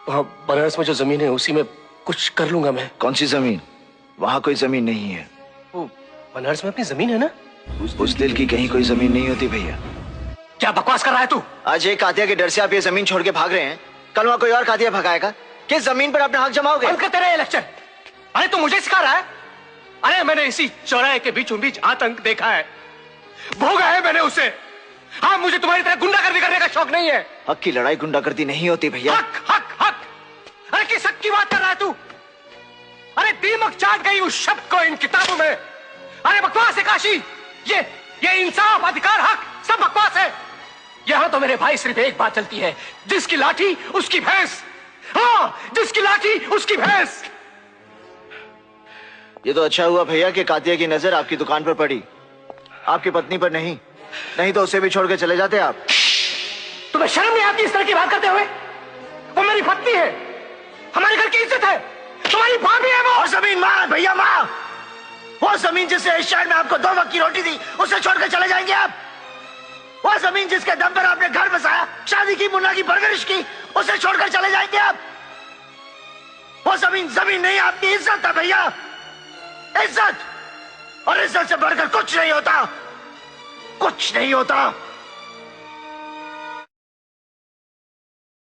वहाँ बनारस में जो जमीन है उसी में कुछ कर लूंगा मैं। कौन सी जमीन? वहाँ कोई जमीन नहीं है। वो बनारस में अपनी जमीन है ना? उस दिल की कहीं कोई जमीन नहीं होती भैया। क्या बकवास कर रहा है तू? आज एक कातिया के डर से आप ये जमीन छोड़ के भाग रहे हैं, कल वहाँ कोई और कातिया भगाएगा। किस जमीन पर अपना हक जमाओगे? बंद कर तेरा ये लेक्चर। अरे तू मुझे सिखा रहा है? अरे मैंने इसी चौराहे के बीचों बीच आतंक देखा है, भोगा है मैंने उसे। हाँ, मुझे तुम्हारी तरह गुंडागर्दी करने का शौक नहीं है। हक की लड़ाई गुंडागर्दी नहीं होती भैया। हक हक हक। अरे किस हक की बात कर रहा है तू? अरे दीमक चाट गई उस शब्द को इन किताबों में। अरे बकवास है काशी। ये इंसाफ, अधिकार, हक सब बकवास है। यहां तो मेरे भाई सिर्फ एक बात चलती है, जिसकी लाठी उसकी भैंस। हाँ, जिसकी लाठी उसकी भैंस। ये तो अच्छा हुआ भैया कि कातिया की नजर आपकी दुकान पर पड़ी, आपकी पत्नी पर नहीं। नहीं तो उसे भी छोड़ के चले जाते आप। तुम्हें शर्म नहीं आती इस तरह की बात करते हुए? वो मेरी पत्नी है, हमारे घर की इज्जत है, तुम्हारी भाभी है वो। और जमीन मां भैया, मां। वो जमीन जिससे इस शहर में आपको 2 वक्त की रोटी दी, उसे छोड़कर चले जाएंगे आप? वो जमीन जिसके दम पर आपने घर बसाया, शादी की, मुन्ना की परवरिश की, उसे छोड़कर चले जाएंगे आप? वो जमीन नहीं, आपकी इज्जत है भैया, इज्जत। और इज्जत से बढ़कर कुछ नहीं होता, कुछ नहीं होता।